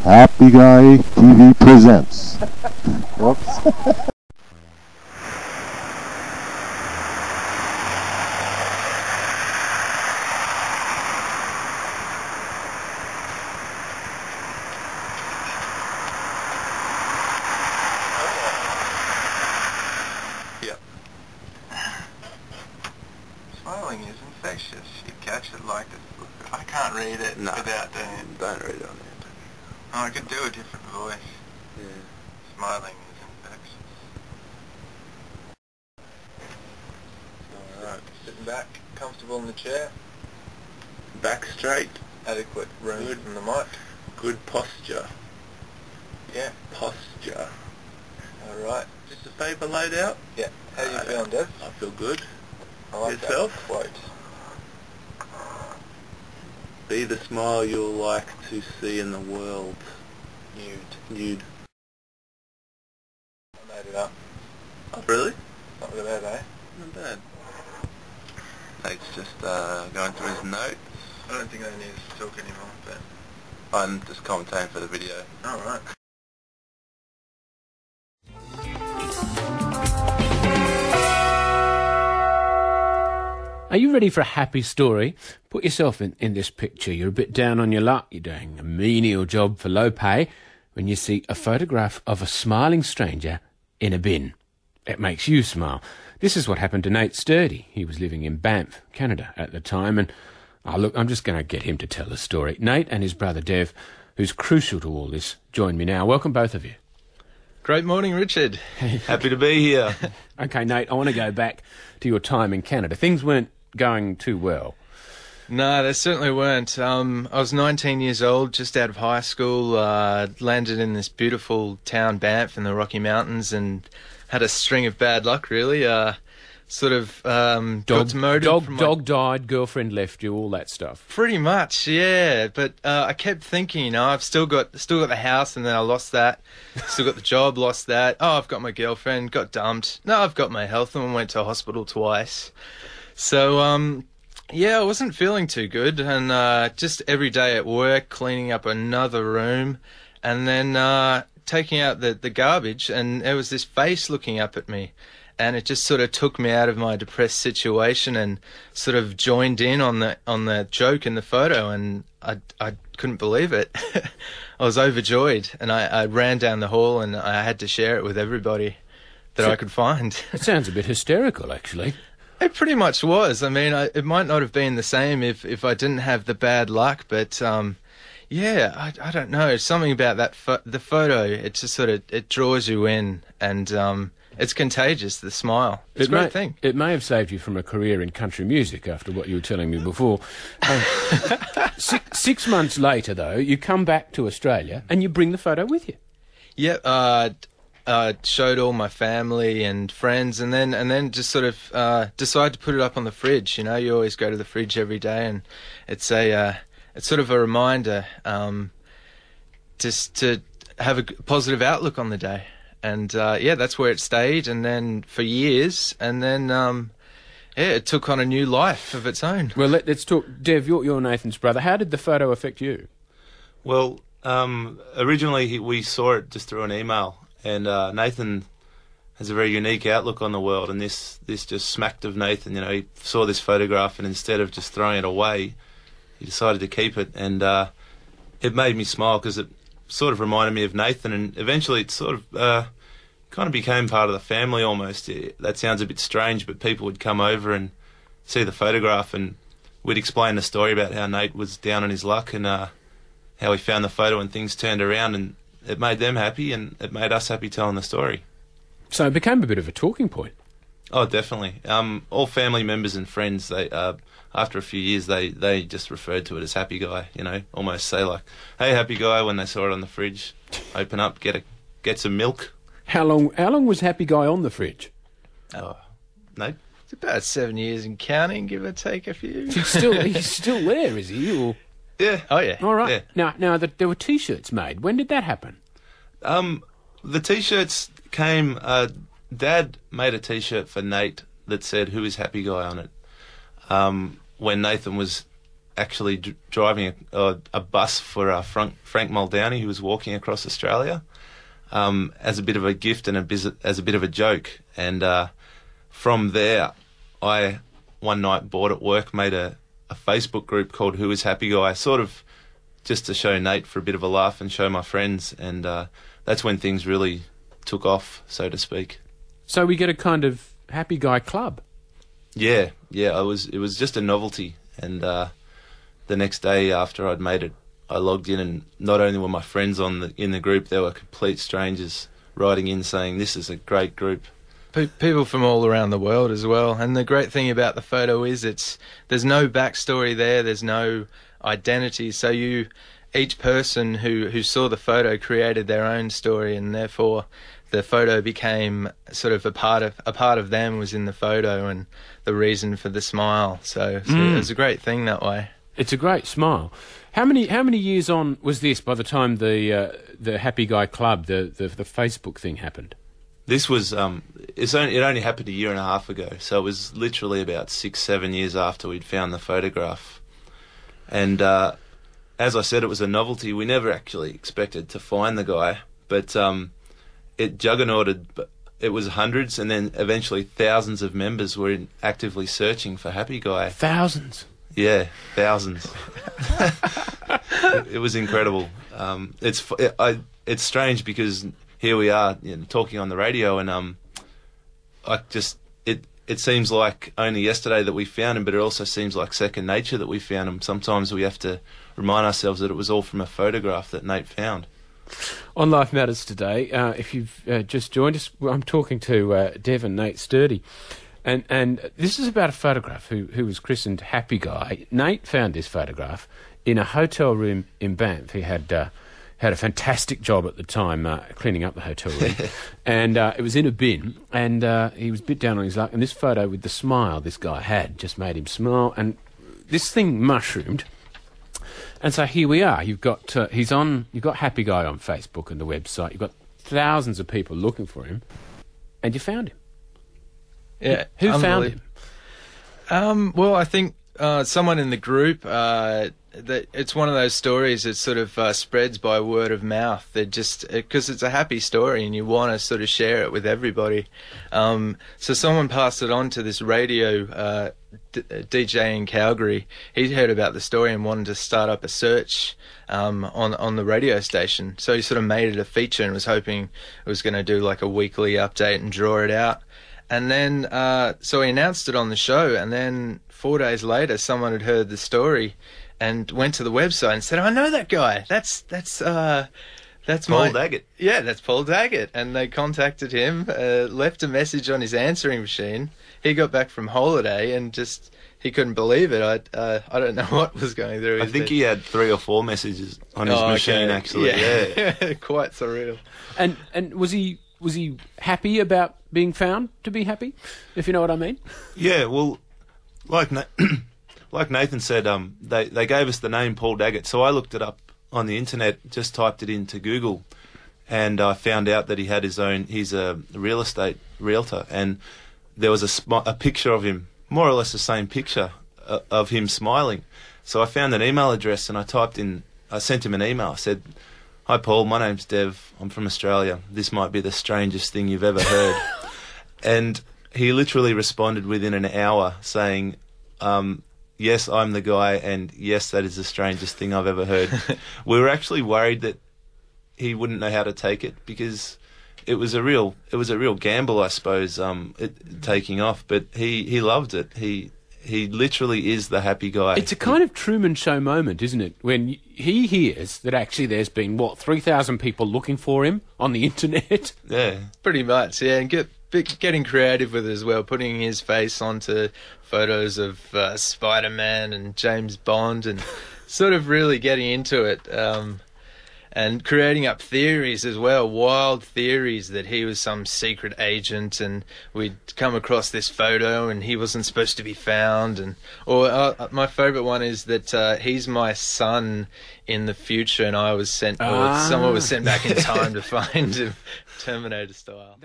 Happy Guy TV presents. Whoops. Yep. Smiling is infectious. You catch it like this. I can't read it without doing it. Don't read it on it. Oh, I could do a different voice. Yeah. Smiling is infectious. Alright, sitting back, comfortable in the chair. Back straight. Adequate room from the mic. Good posture. Yeah. Posture. Alright. Just the paper laid out? Yeah. How you feeling, Dev? I feel good. I like Yourself? that quote. Be the smile you'll like to see in the world. Nude. I made it up. Oh, really? Not really bad, eh? Not bad. Nate's just going through his notes. I don't think I need to talk anymore, but... I'm just commentating for the video. Alright. Are you ready for a happy story? Put yourself in this picture. You're a bit down on your luck. You're doing a menial job for low pay when you see a photograph of a smiling stranger in a bin. It makes you smile. This is what happened to Nate Sturdy. He was living in Banff, Canada at the time, and look, I'm just going to get him to tell the story. Nate and his brother Dev, who's crucial to all this, join me now. Welcome, both of you. Great morning, Richard. Happy to be here. Okay, Nate, I want to go back to your time in Canada. Things weren't going too well. No, they certainly weren't. I was 19 years old, just out of high school, landed in this beautiful town, Banff, in the Rocky Mountains, and had a string of bad luck, really. Got demoted. Dog died, girlfriend left you, all that stuff. Pretty much, yeah. But I kept thinking, you know, I've still got the house, and then I lost that. Still got the job, lost that. Oh, I've got my girlfriend, got dumped. No, I've got my health, and went to hospital twice. So, yeah, I wasn't feeling too good, and just every day at work, cleaning up another room, and then taking out the garbage, and there was this face looking up at me, and it just sort of took me out of my depressed situation and sort of joined in on the joke in the photo, and I couldn't believe it. I was overjoyed, and I ran down the hall, and I had to share it with everybody that I could find. It sounds a bit hysterical, actually. It pretty much was. I mean, it might not have been the same if I didn't have the bad luck, but yeah, I don't know. Something about that the photo, it just sort of it draws you in, and it's contagious. The smile, it's a great thing. It may have saved you from a career in country music after what you were telling me before. 6 months later, though, you come back to Australia and you bring the photo with you. Yeah. Showed all my family and friends, and then just sort of decided to put it up on the fridge. You know, you always go to the fridge every day, and it's sort of a reminder just to have a positive outlook on the day. And yeah, that's where it stayed, and then for years, and then yeah, it took on a new life of its own. Well, let's talk. Dev, you're Nathan's brother. How did the photo affect you? Well, originally we saw it just through an email. And Nathan has a very unique outlook on the world, and this just smacked of Nathan. You know, he saw this photograph, and instead of just throwing it away, he decided to keep it, and it made me smile because it sort of reminded me of Nathan, and eventually it sort of kind of became part of the family almost. That sounds a bit strange, but people would come over and see the photograph, and we'd explain the story about how Nate was down on his luck and how he found the photo and things turned around, and it made them happy, and it made us happy telling the story. So it became a bit of a talking point. Oh, definitely. All family members and friends, they after a few years, they just referred to it as Happy Guy. You know, almost say like, "Hey, Happy Guy," when they saw it on the fridge. Open up, get some milk. How long was Happy Guy on the fridge? Oh, no. It's about 7 years and counting, give or take a few. He's still there, is he? Or... Yeah. Oh, yeah. All right. Yeah. Now there were T-shirts made. When did that happen? The T-shirts came... Dad made a T-shirt for Nate that said, "Who is Happy Guy?" on it. When Nathan was actually driving a bus for Frank Muldowney, who was walking across Australia, as a bit of a gift and as a bit of a joke. And from there, I one night bored at work made a Facebook group called Who Is Happy Guy, sort of just to show Nate for a bit of a laugh and show my friends. And that's when things really took off, so to speak. So we get a kind of happy guy club. Yeah. It was just a novelty. And the next day after I'd made it, I logged in, and not only were my friends in the group, there were complete strangers writing in saying, "This is a great group." People from all around the world as well. And the great thing about the photo is there's no backstory there. There's no identity. So each person who saw the photo created their own story, and therefore the photo became sort of a part of them was in the photo, and the reason for the smile. So it was a great thing that way. It's a great smile. How many years on was this by the time the Happy Guy Club, the Facebook thing happened? This was it only happened a year and a half ago, so it was literally about 6-7 years after we'd found the photograph. And as I said, it was a novelty. We never actually expected to find the guy, but it juggernauted. It was hundreds, and then eventually thousands of members were actively searching for Happy Guy. Thousands? Yeah, thousands. It was incredible. It's strange because here we are, talking on the radio, and it seems like only yesterday that we found him, but it also seems like second nature that we found him. Sometimes we have to remind ourselves that it was all from a photograph that Nate found. On Life Matters today, if you've just joined us, I'm talking to Dev and Nate Sturdy, and this is about a photograph who was christened Happy Guy. Nate found this photograph in a hotel room in Banff. He had a fantastic job at the time cleaning up the hotel room, and it was in a bin, and he was a bit down on his luck, and this photo with the smile this guy had just made him smile, and this thing mushroomed. And so here we are. You've got you've got Happy Guy on Facebook and the website. You've got thousands of people looking for him, and you found him. Yeah, who found him? Well, I think someone in the group. That it's one of those stories that sort of spreads by word of mouth. They're just because it's a happy story and you want to sort of share it with everybody. So someone passed it on to this radio DJ in Calgary. He heard about the story and wanted to start up a search on the radio station. So he sort of made it a feature and was hoping it was going to do like a weekly update and draw it out. And then so he announced it on the show, and then 4 days later someone had heard the story and went to the website and said, "I know that guy. That's Paul Daggett." Yeah, that's Paul Daggett. And they contacted him, left a message on his answering machine. He got back from holiday and just he couldn't believe it. I don't know what was going through his I think head. he had 3 or 4 messages on his machine, actually. Yeah. Quite surreal. And was he happy about being found to be happy, if you know what I mean? Yeah, well, like Nathan said, they gave us the name Paul Daggett, so I looked it up on the internet, just typed it into Google, and I found out that he had his own. He's a real estate realtor, and there was a picture of him, more or less the same picture of him smiling. So I found an email address and I sent him an email. I said, "Hi Paul, my name's Dev. I'm from Australia. This might be the strangest thing you've ever heard." And he literally responded within an hour saying, "Yes, I'm the guy, and yes, that is the strangest thing I've ever heard." We were actually worried that he wouldn't know how to take it because it was a real gamble, I suppose, taking off. But he loved it. He literally is the happy guy. It's a kind of Truman Show moment, isn't it? When he hears that actually there's been 3,000 people looking for him on the internet. Yeah, pretty much. Yeah, and getting creative with it as well, putting his face onto photos of Spider-Man and James Bond, and sort of really getting into it, and creating up theories as well, wild theories that he was some secret agent and we'd come across this photo and he wasn't supposed to be found. My favourite one is that he's my son in the future and I was sent, or someone was sent back in time to find him, Terminator style.